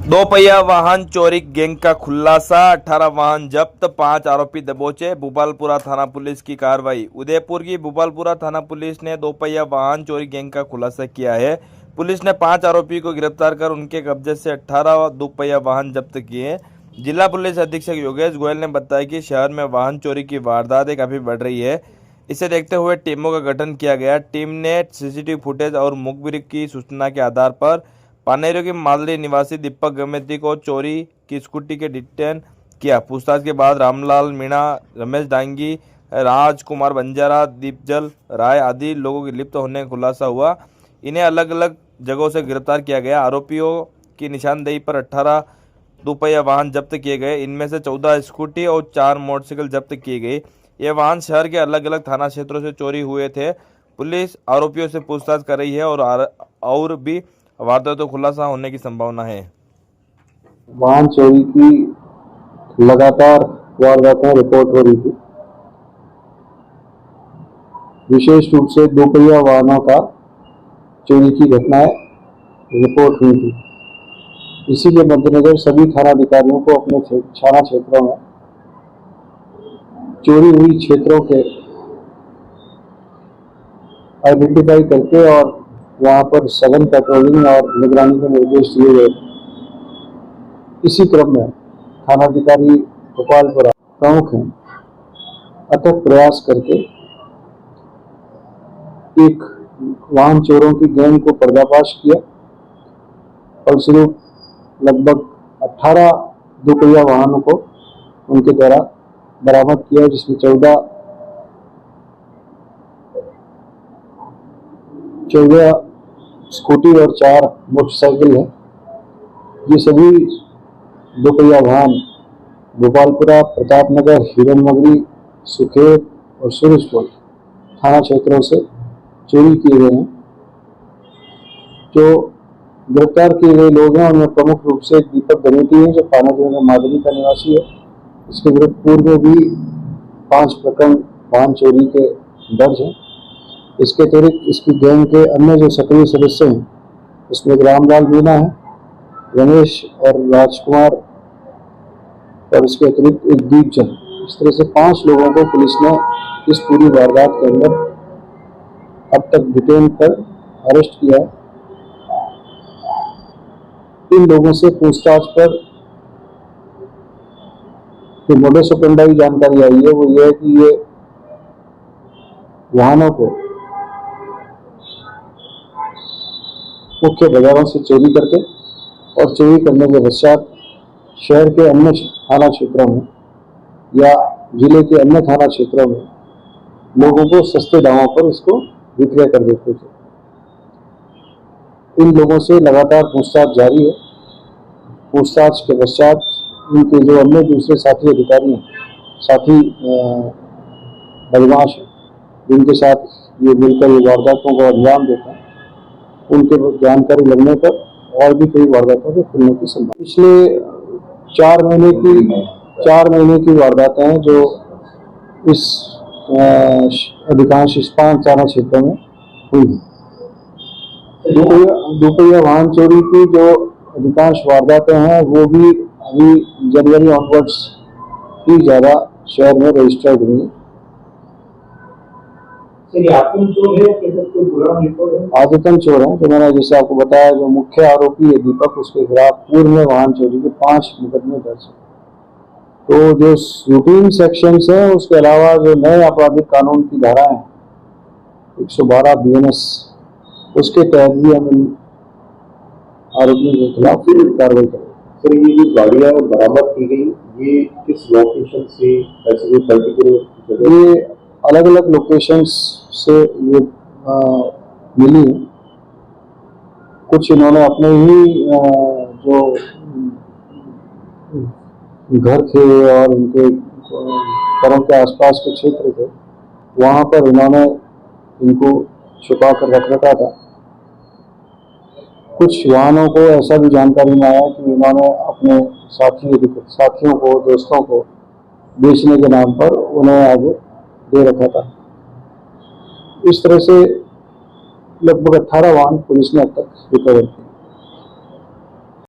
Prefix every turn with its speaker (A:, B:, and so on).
A: दो पहिया वाहन चोरी गैंग का खुलासा, 18 वाहन जब्त, 5 आरोपी दबोचे। भोपालपुरा थाना पुलिस की कार्रवाई। उदयपुर की भोपालपुरा थाना पुलिस ने दो पहिया वाहन चोरी गैंग का खुलासा किया है। पुलिस ने 5 आरोपी को गिरफ्तार कर उनके कब्जे से 18 दो पहिया वाहन जब्त किए। जिला पुलिस अधीक्षक योगेश गोयल ने बताया कि शहर में वाहन चोरी की वारदातें काफी बढ़ रही है। इसे देखते हुए टीमों का गठन किया गया। टीम ने सीसीटीवी फुटेज और मुखबिर की सूचना के आधार पर पानेरू के मालरी निवासी दीपक गमेती को चोरी की स्कूटी के डिटेन किया। पूछताछ के बाद रामलाल मीणा, रमेश डांगी, राजकुमार बंजारा, दीपजल राय आदि लोगों के लिप्त होने का खुलासा हुआ। इन्हें अलग अलग जगहों से गिरफ्तार किया गया। आरोपियों की निशानदेही पर 18 दोपहिया वाहन जब्त किए गए। इनमें से 14 स्कूटी और 4 मोटरसाइकिल जब्त किए गए। ये वाहन शहर के अलग अलग थाना क्षेत्रों से चोरी हुए थे। पुलिस आरोपियों से पूछताछ कर रही है और भी वारदात तो खुलासा होने की संभावना है।
B: वाहन चोरी की लगातार वारदातें रिपोर्ट हो रही थी। विशेष रूप से दोपहिया वाहनों का चोरी की घटनाएं रिपोर्ट हुई थी। इसी के मद्देनजर सभी थानाधिकारियों को अपने थाना क्षेत्रों में चोरी हुई क्षेत्रों के आइडेंटिफाई करके और वहां पर सघन पेट्रोलिंग और निगरानी के निर्देश दिए गए। इसी क्रम में थानाधिकारी भोपालपुरा प्रमुख हैं अथक प्रयास करके एक वाहन चोरों की गैंग को पर्दाफाश किया और सिर्फ लगभग 18 दोपहिया वाहनों को उनके द्वारा बरामद किया, जिसमें 14 स्कूटी और 4 मोटरसाइकिल है। ये सभी दोपहिया वाहन भोपालपुरा, प्रतापनगर, हिरनमगरी, सुखेत और सूरजपुर थाना क्षेत्रों से चोरी किए गए हैं। जो गिरफ्तार किए गए लोग हैं उनमें प्रमुख रूप से दीपक गमेती है, जो पानेरू में मादरी का निवासी है। इसके विरुद्ध पूर्व में भी 5 प्रकरण वाहन चोरी के दर्ज हैं। इसके अतिरिक्त इसकी गैंग के अन्य जो सक्रिय सदस्य हैं उसमें रामलाल मीणा है, रमेश और राजकुमार और इसके अतिरिक्त एक दीपजल। इस तरह से 5 लोगों को पुलिस ने इस पूरी वारदात के अंदर अब तक डिटेन कर अरेस्ट किया है। इन लोगों से पूछताछ पर जो मोडस ऑपरेंडी जानकारी आई है वो ये है कि ये वाहनों को मुख्य बाजारों से चोरी करके और चोरी करने के पश्चात शहर के अन्य थाना क्षेत्रों में या जिले के अन्य थाना क्षेत्रों में लोगों को सस्ते दामों पर इसको विक्रय कर देते थे। इन लोगों से लगातार पूछताछ जारी है। पूछताछ के पश्चात इनके जो अन्य दूसरे साथी अधिकारी हैं, साथी बदमाश हैं, जिनके साथ ये मिलकर ये वारदातों को अंजाम देते हैं, उनके जानकारी लगने पर और भी कई वारदातों के खुलने की संभावना। पिछले 4 महीने की वारदातें हैं जो इस अधिकांश इस 5 थाना क्षेत्रों में हुई है। दोपहिया वाहन चोरी की जो अधिकांश वारदातें हैं वो भी अभी जनवरी ऑनवर्ड्स ही ज्यादा शहर में रजिस्टर्ड हुई है। आदतन चोर है, जो मैंने जैसे आपको बताया, जो मुख्य आरोपी है दीपक, उसके खिलाफ पूर्व में वाहन चोरी के 5 मुकदमे दर्ज है। तो जो रूटीन सेक्शंस हैं उसके अलावा जो नए आपराधिक कानून की धाराएं 112 BNS उसके तहत भी हम आरोपियों के खिलाफ कार्रवाई करेंगे।
C: सर, ये जो गाड़ियां बरामद की गई ये किस लोकेशन से, ऐसे कोई पर्टिकुलर जगह?
B: ये अलग अलग लोकेशंस से ये मिली है। कुछ इन्होंने अपने ही जो घर थे और उनके घरों के आसपास के क्षेत्र थे वहां पर इन्होंने इनको छुपा कर रख रखा था। कुछ वाहनों को ऐसा भी जानकारी में आया कि इन्होंने अपने साथियों को, दोस्तों को बेचने के नाम पर उन्हें आगे दे रखा था। इस तरह से लगभग 18 वाहन पुलिस ने अब तक रिकवर किए।